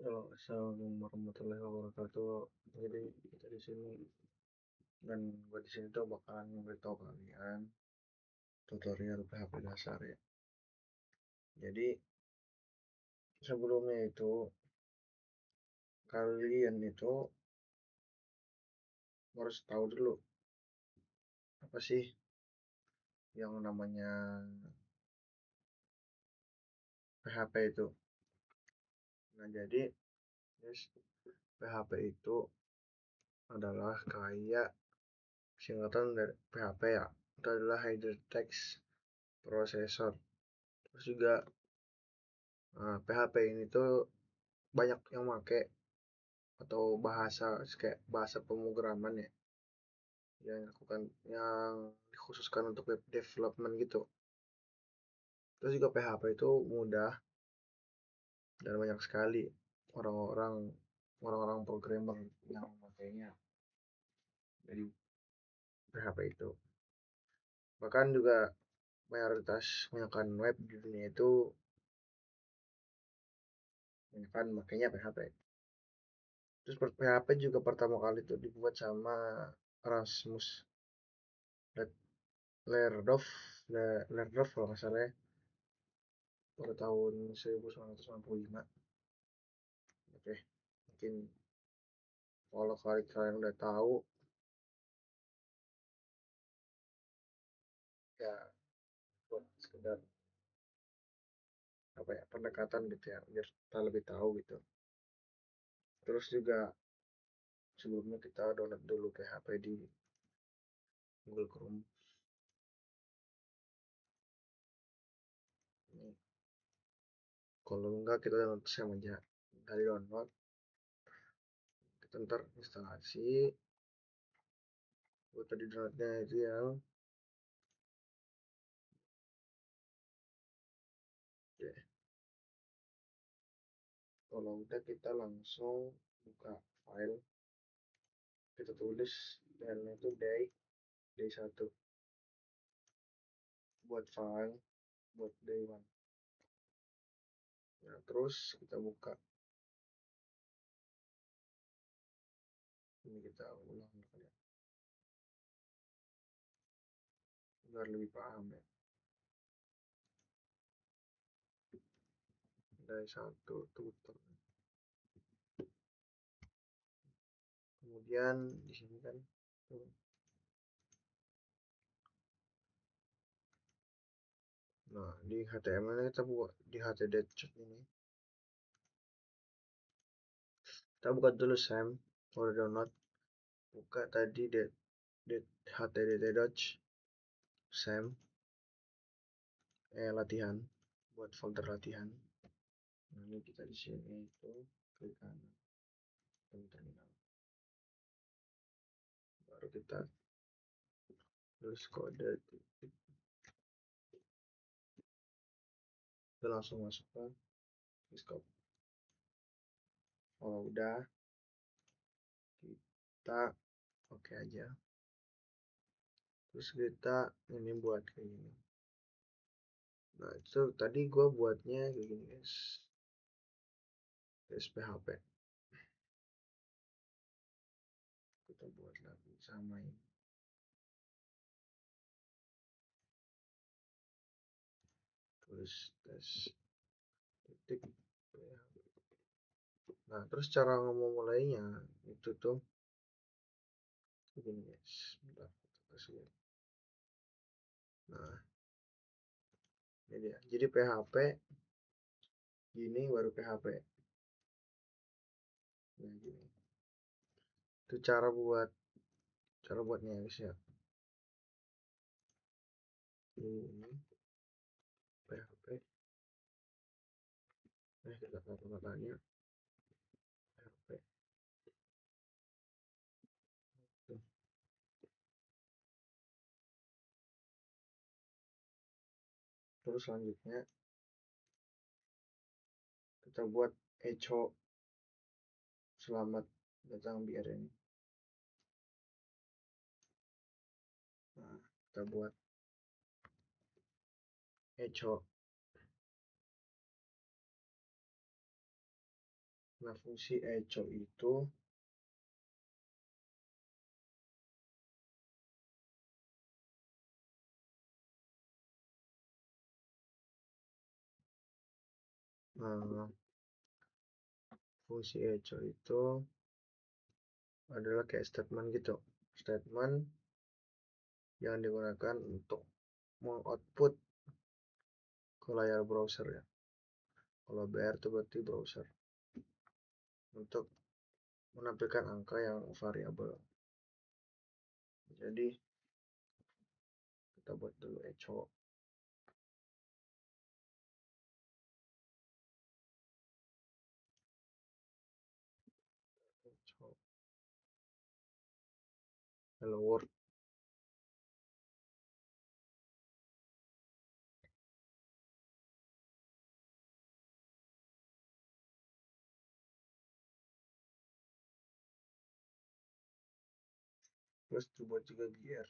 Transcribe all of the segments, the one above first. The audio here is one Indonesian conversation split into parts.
Assalamualaikum warahmatullahi wabarakatuh. Jadi kita di sini dan gue di sini tuh bakalan memberitahu kalian tutorial PHP dasar ya. Jadi sebelumnya itu kalian itu harus tahu dulu apa sih yang namanya PHP itu. Nah jadi guys, PHP itu adalah kayak singkatan dari PHP ya. Itu adalah Hypertext Processor. Terus juga PHP ini tuh banyak yang make atau bahasa kayak bahasa pemrograman ya yang dilakukan yang dikhususkan untuk web development gitu. Terus juga PHP itu mudah dan banyak sekali orang-orang programmer yang memakainya dari PHP itu. Bahkan juga mayoritas kebanyakan web di dunia itu kebanyakan makainya PHP. Terus PHP juga pertama kali itu dibuat sama Rasmus Lerdorf Lerdorf kalau nggak salah ya, pada tahun 1995. Oke, mungkin kalau kalian udah tahu ya buat sekedar apa ya pendekatan gitu ya biar kita lebih tahu gitu. Terus juga sebelumnya kita download dulu PHP di Google Chrome. Ini kalau enggak kita download sama aja dari download, kita ntar instalasi. Buat tadi downloadnya itu yang ya. Kalau udah kita langsung buka file, kita tulis dan itu day 1 buat file buat day 1. Nah, terus kita buka ini, kita ulang ya biar lebih paham ya. Day 1 tutor, kemudian di sini kan nah di HTML kita buat di htdoc ini, kita buka dulu Sam for download. Buka tadi htdoc Sam latihan buat folder latihan. Nah, ini kita di sini itu klik kanan terminal, baru kita tulis kode titik, kita langsung masuk ke scope. Kalau udah kita oke aja, terus kita ini buat kayak gini. Nah itu tadi gue buatnya kayak gini guys, PHP. Kita buat lagi sama ini, tulis tes titik PHP. Nah terus cara memulainya itu tuh begini guys, bentar kita kasih ya. Nah ini dia, jadi PHP gini baru PHP. Nah gini itu cara buatnya guys ya. Ini PHP, kita kata-katanya PHP. Terus selanjutnya kita buat echo selamat datang di area ini. Nah kita buat echo Nah, fungsi echo itu eh, fungsi echo itu adalah kayak statement gitu. Statement yang digunakan untuk mengoutput ke layar browser ya. Kalau BR itu berarti browser. Untuk menampilkan angka yang variabel. Jadi kita buat dulu echo. Echo. Hello world. Terus dibuat juga gear.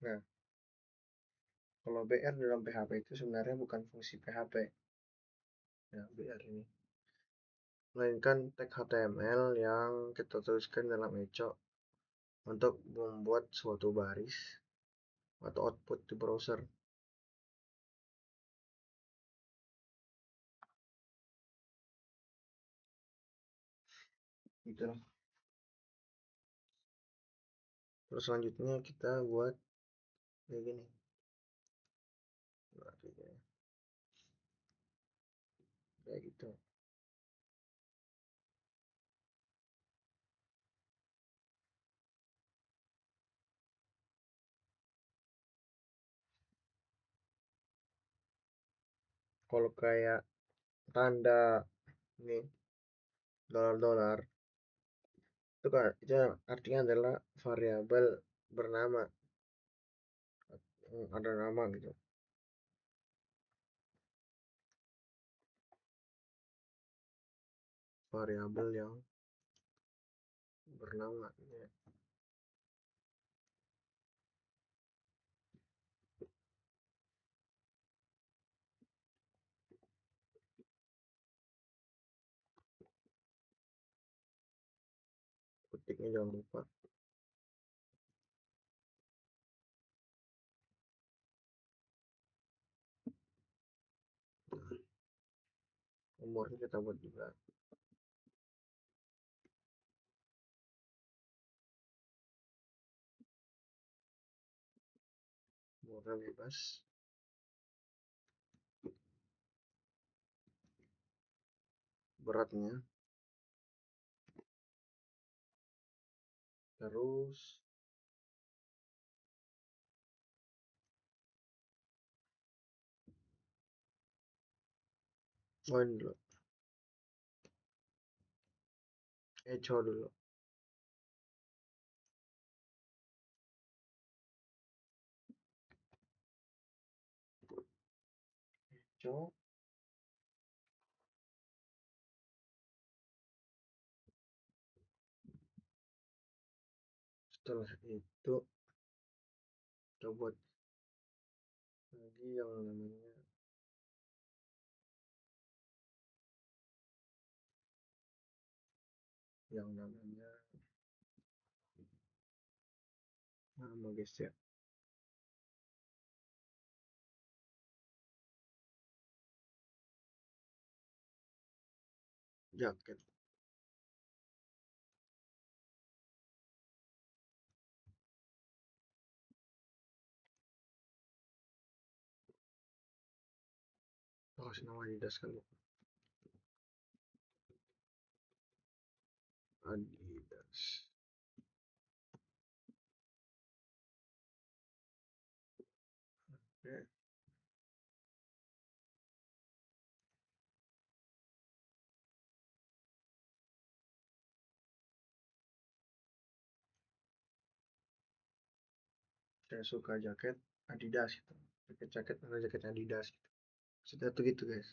Nah, kalau BR dalam PHP itu sebenarnya bukan fungsi PHP. Ya, BR ini. Melainkan tag HTML yang kita tuliskan dalam echo untuk membuat suatu baris atau output di browser. Gitu. Terus selanjutnya kita buat kayak gini. Nah, kayak gitu. Kalau kayak tanda ini dolar-dolar itu kan itu artinya adalah variabel bernama, ada nama gitu, variabel yang bernama gitu ya. Ketiknya jangan lupa. Umurnya kita buat juga, umurnya bebas. Beratnya terus ini dulu echo dulu. Echo setelah itu kita buat lagi yang namanya nama guys ya, jaket. Oh, kasih nama Adidas kali. Adidas. Oke. saya suka jaket Adidas gitu, jaket-jaket mana jaket Adidas gitu. Maksudnya tuh gitu guys.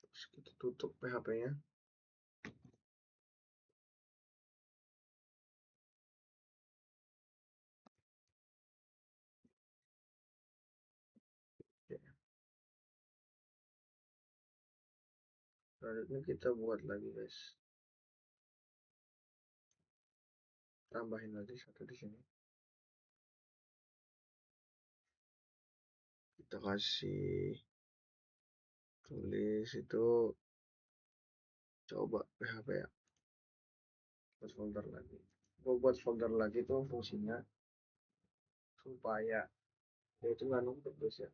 Terus kita tutup PHP-nya. Selanjutnya kita buat lagi guys, tambahin lagi satu di sini. Kita kasih tulis itu coba PHP ya, buat folder lagi. Buat folder lagi tuh fungsinya supaya dia itu nggak numpuk guys ya.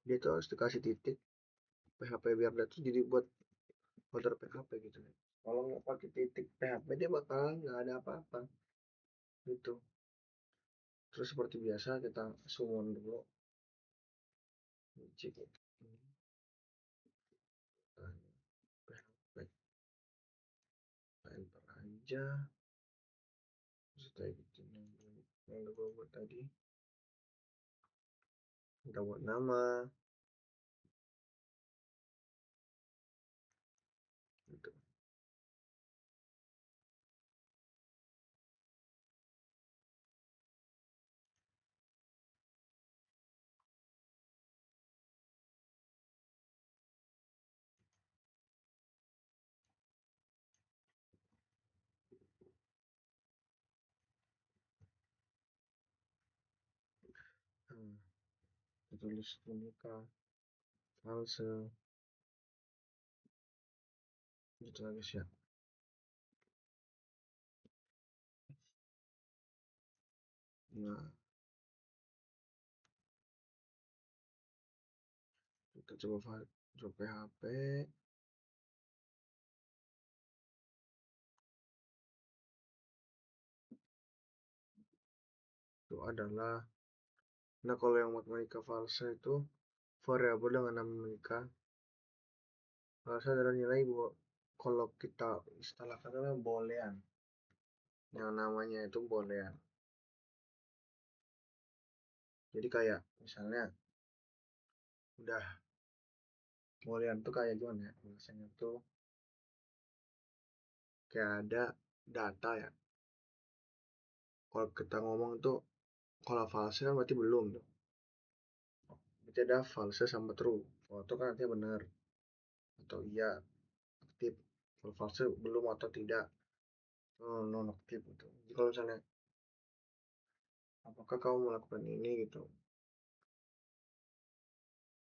Dia tuh harus dikasih titik PHP biar dia tuh jadi buat folder PHP gitu ya. Kalau nggak pakai titik PHP dia bakalan nggak ada apa-apa gitu. Terus seperti biasa kita summon dulu, cek PHP enter aja. Terus kayak gitu yang udah gue buat tadi, kita buat nama gitu. Hmm, kita tulis unika false gitu lah guys ya. Nah, kita coba PHP itu adalah, nah kalau yang matematika false itu variabel dengan nama Monika. False adalah nilai kalau kita istilahkan adalah boolean, yang namanya itu boolean. Jadi kayak misalnya udah, boolean tuh kayak gimana ya, biasanya tuh kayak ada data ya. Kalau kita ngomong tuh kalau false kan berarti belum tuh, berarti ada false sama true. Kalau itu kan artinya benar atau iya, aktif. Kalau false belum atau tidak, non aktif gitu. Jadi kalau misalnya apakah kamu melakukan ini gitu,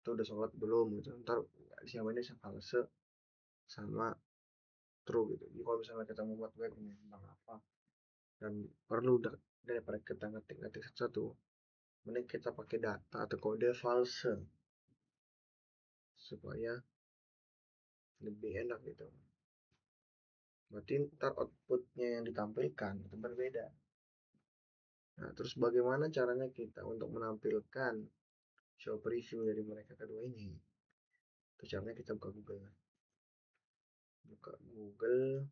itu udah sholat belum gitu, ntar jawabannya false sama true gitu. Jadi kalau misalnya kita mau buat web ini tentang apa dan perlu daripada kita ngetik-ngetik satu, mending kita pakai data atau kode false supaya lebih enak gitu. Berarti ntar outputnya yang ditampilkan itu berbeda. Nah, terus bagaimana caranya kita untuk menampilkan show preview dari mereka kedua ini? Itu caranya kita buka Google. Buka Google,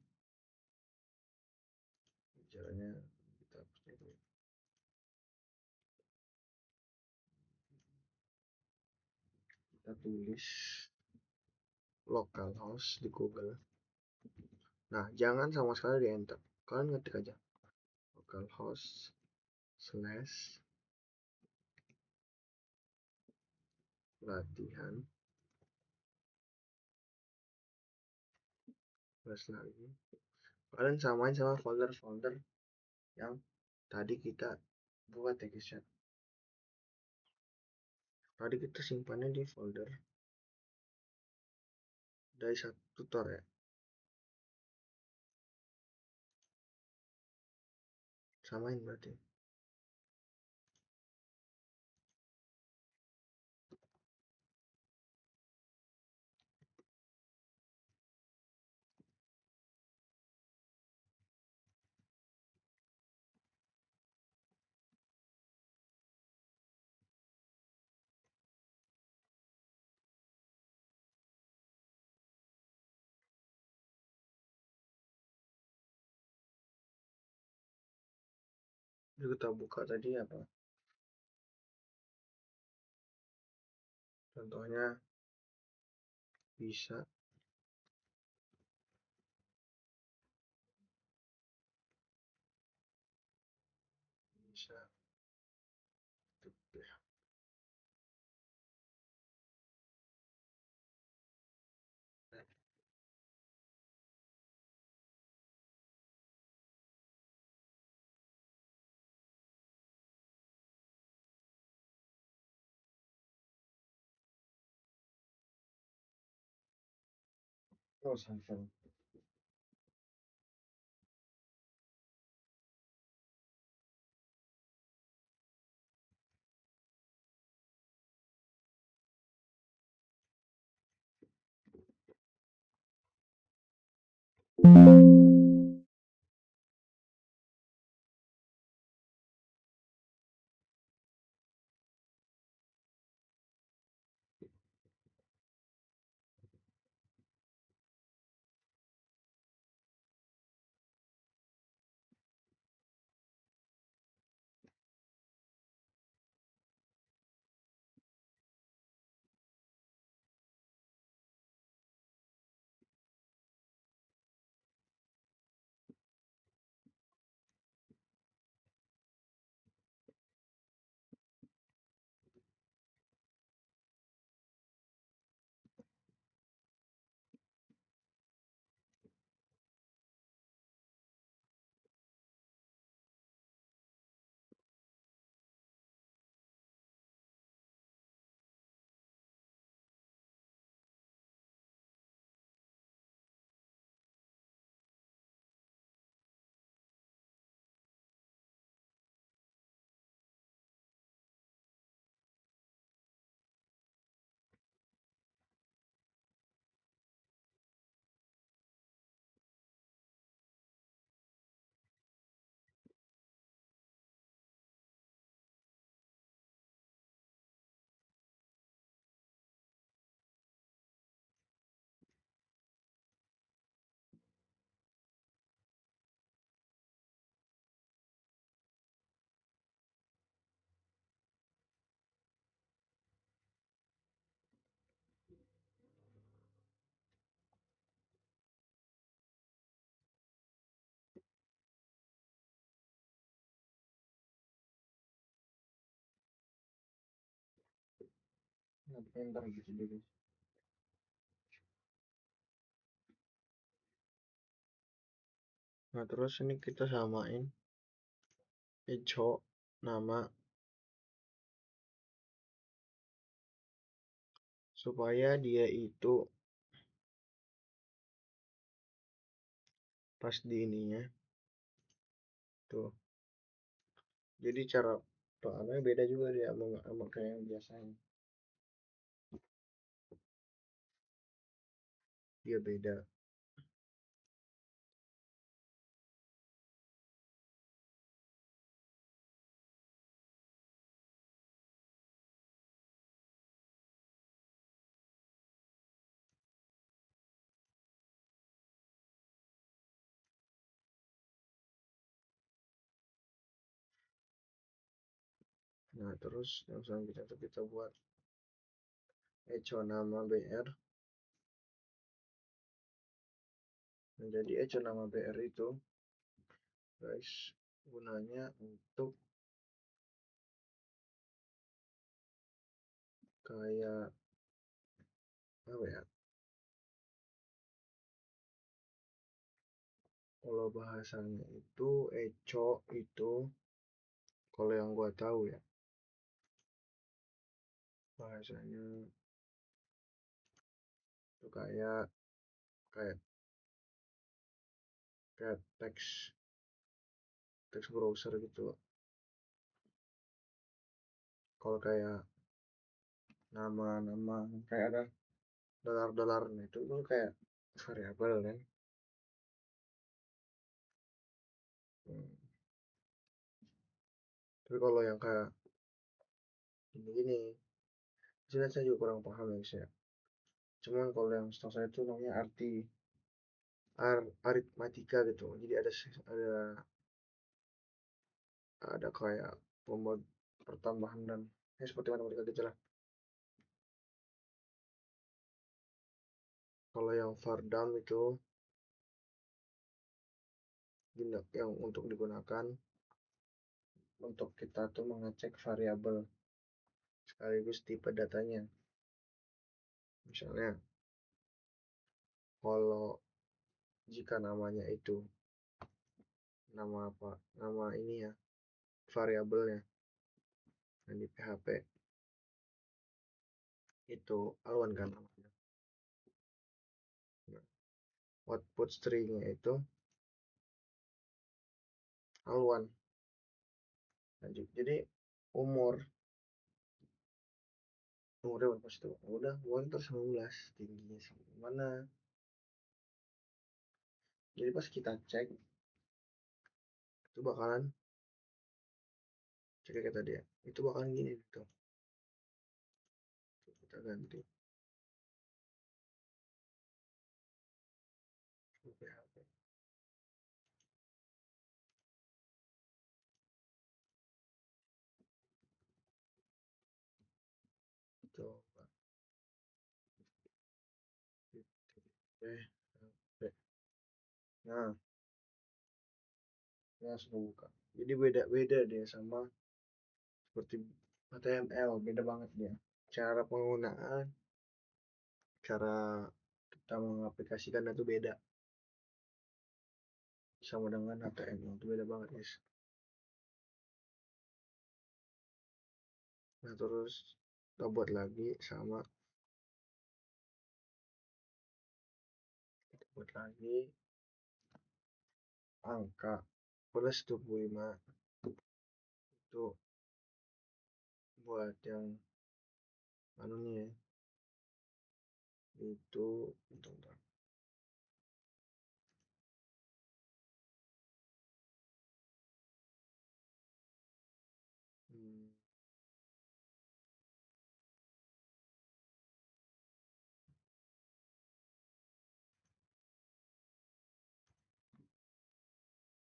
caranya kita kita tulis localhost di Google. Nah, jangan sama sekali di enter. Kalian ngetik aja localhost slash latihan plus lagi. Kalian samain sama folder-folder yang tadi kita buat ya guys ya. Tadi kita simpannya di folder dari satu tutor ya. Samain berarti. Jadi kita buka tadi apa? Contohnya bisa bisa terus hasil. Nah, enter gitu dulu. Nah, terus ini kita samain echo nama supaya dia itu pas di ininya tuh. Jadi cara soalnya beda juga dia sama kayak yang biasanya. Dia beda. Nah, terus yang selanjutnya tuh kita buat echo nama BR. Nah, jadi echo nama BR itu guys gunanya untuk kayak apa ya, kalau bahasanya itu echo itu kalau yang gua tahu ya, bahasanya itu kayak kayak kayak teks browser gitu. Kalau kayak nama-nama kayak ada dolar-dolar, nah itu tuh kayak variabel kan. Hmm. Tapi kalau yang kayak gini-gini, sebenarnya saya juga kurang paham ya guys ya. Cuman kalau yang setahu saya itu namanya aritmatika gitu. Jadi ada kayak pertambahan dan ya seperti matematika gitu lah. Kalau yang Vardam itu yang untuk digunakan untuk kita tuh mengecek variabel sekaligus tipe datanya. Misalnya kalau jika namanya itu nama apa? Nama ini ya, variabelnya yang di PHP itu aluan kan namanya. Nah, output stringnya itu aluan. Lanjut. Jadi umur umurnya berapa sih tuh? Udah, umur terus 19, tingginya mana? Jadi pas kita cek itu bakalan cek kayak tadi ya. Itu bakalan gini tuh. Kita ganti ke PHP. Coba. Eh, nah, ya sudah buka. Jadi beda-beda dia sama seperti HTML, beda banget dia. Cara penggunaan, cara kita mengaplikasikan itu beda sama dengan HTML itu beda banget guys. Nah terus kita buat lagi sama kita buat lagi angka plus 25 itu buat yang anunya ya, itu bentar. Hmm,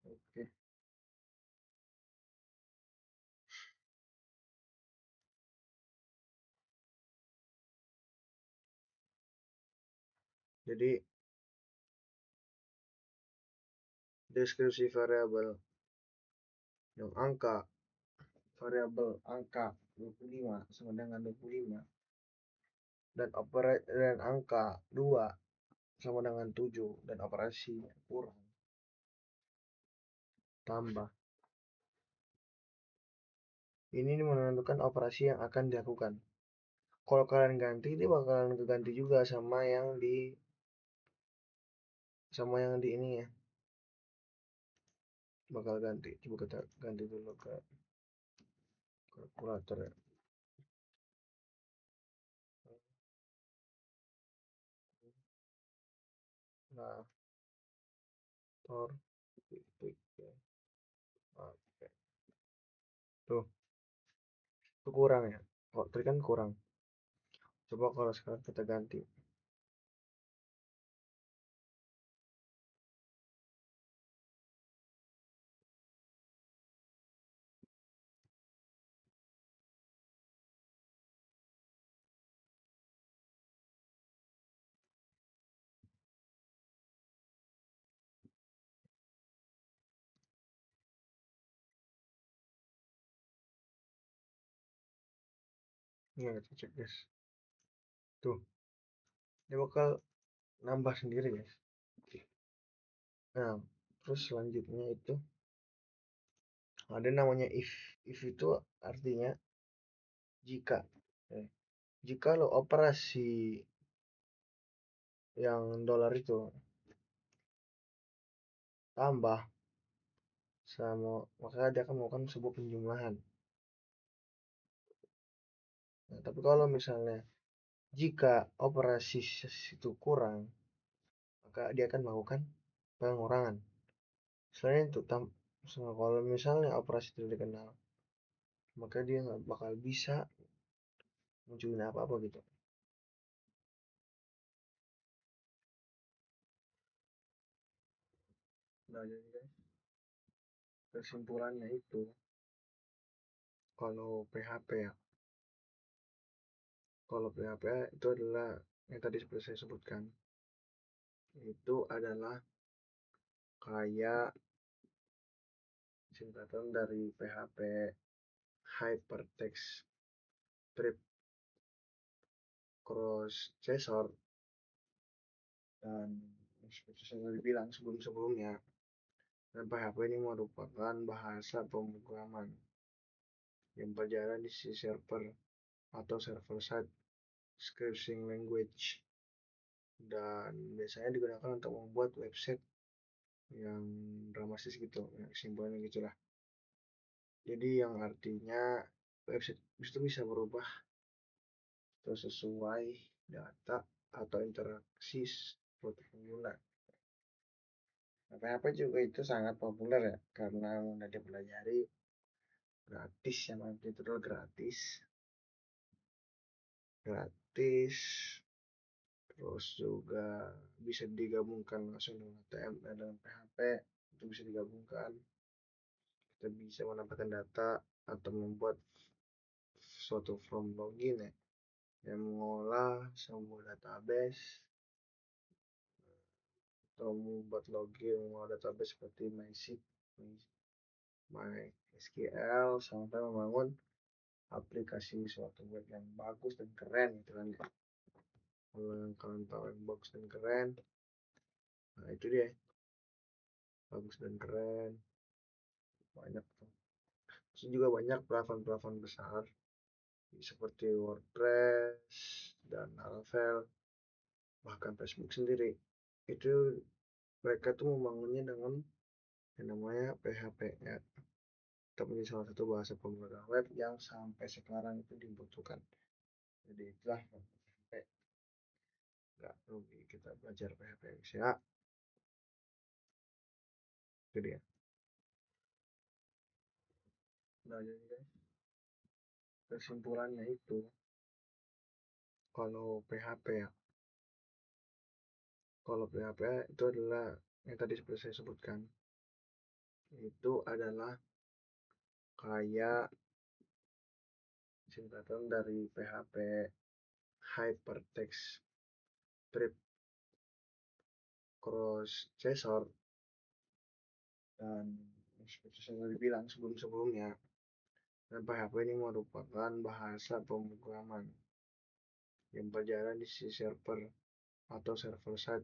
oke. Jadi deskripsi variabel yang variabel angka 25 sama dengan 25 dan angka 2 sama dengan 7 dan operasi kurang tambah. Ini menentukan operasi yang akan dilakukan. Kalau kalian ganti, ini bakalan keganti juga sama yang di ini ya. Bakal ganti. Coba kita ganti dulu ke kalkulator ya. Nah, tor titik ya. Oke. Tuh, itu kurang ya. Kok tadi kan kurang. Coba kalau sekarang kita ganti. Ini kita cek guys. Tuh, dia bakal nambah sendiri guys. Nah, terus selanjutnya itu ada namanya if. If itu artinya jika. Jika lo operasi yang dolar itu tambah sama, maka dia akan melakukan sebuah penjumlahan. Nah, tapi kalau misalnya jika operasi itu kurang, maka dia akan melakukan pengurangan. Selain itu, kalau misalnya operasi tidak dikenal, maka dia nggak bakal bisa munculin apa-apa gitu. Nah, jadi guys, kesimpulannya itu, kalau PHP ya, kalau PHP itu adalah yang tadi seperti saya sebutkan, itu adalah kayak singkatan dari PHP Hypertext Strip Cross Chaser, dan seperti saya tadi bilang sebelum-sebelumnya, dan PHP ini merupakan bahasa pemrograman yang berjalan di sisi server atau server side scripting language, dan biasanya digunakan untuk membuat website yang dramatis gitu ya, simbolnya gitulah. Jadi yang artinya website itu bisa berubah atau sesuai data atau interaksi seperti pengguna. Nah, PHP juga itu sangat populer ya, karena mudah dipelajari, gratis, yang artinya itu adalah gratis, terus juga bisa digabungkan langsung dengan HTML dan PHP, itu bisa digabungkan. Kita bisa menambahkan data atau membuat suatu form login ya, yang mengolah sebuah database, atau membuat login mengolah database seperti MySQL, sampai membangun aplikasi suatu web yang bagus dan keren gitu kan. Kalau yang kalian tahu yang bagus dan keren, nah itu dia, bagus dan keren, banyak tuh. Terus juga banyak platform-platform besar seperti WordPress dan Laravel, bahkan Facebook sendiri, itu mereka tuh membangunnya dengan yang namanya PHP ya. Kita punya salah satu bahasa pemrograman web yang sampai sekarang itu dibutuhkan. Jadi itulah PHP. Nggak rugi kita belajar PHP ya. Itu dia. Nah, jadi guys, kesimpulannya itu, kalau PHP ya, kalau PHP itu adalah yang tadi seperti saya sebutkan, itu adalah kayak singkatan dari PHP Hypertext Strip Cross Chaser, dan seperti saya tadi bilang sebelum-sebelumnya, dan PHP ini merupakan bahasa pemrograman yang berjalan di sisi server atau server side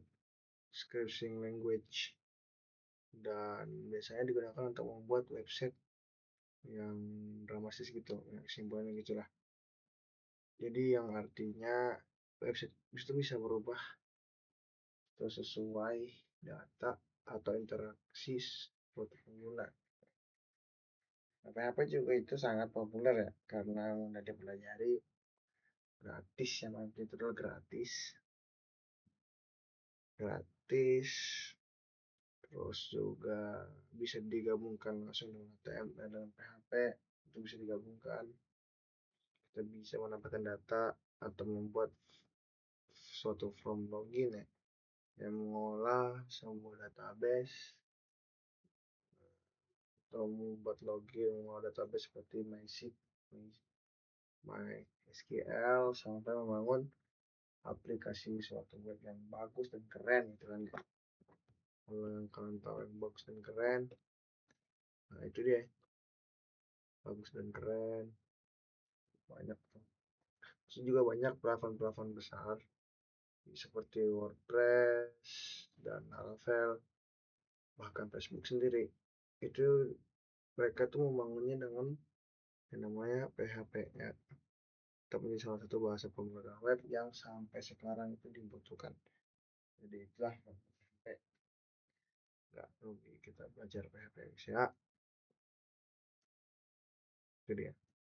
scripting language, dan biasanya digunakan untuk membuat website yang dramatis gitu ya, simbolnya gitulah. Jadi yang artinya website itu bisa berubah atau sesuai data atau interaksi seperti pengguna. Nah, PHP juga itu sangat populer ya, karena mudah dipelajari, gratis, yang artinya itu adalah gratis, terus juga bisa digabungkan langsung dengan HTML dan PHP, itu bisa digabungkan. Kita bisa menambahkan data atau membuat suatu form login ya, yang mengolah sebuah database, atau membuat login mengolah database seperti MySQL, sampai membangun aplikasi suatu web yang bagus dan keren gitu kan. Kalau yang kalian tahu yang bagus dan keren, nah itu dia, bagus dan keren, banyak tuh. Terus juga banyak platform-platform besar seperti WordPress dan Laravel, bahkan Facebook sendiri, itu mereka tuh membangunnya dengan yang namanya PHP ya. tetap menjadi salah satu bahasa pemrograman web yang sampai sekarang itu dibutuhkan. Jadi itulah sampai nggak rugi kita belajar PHP ya. Itu dia.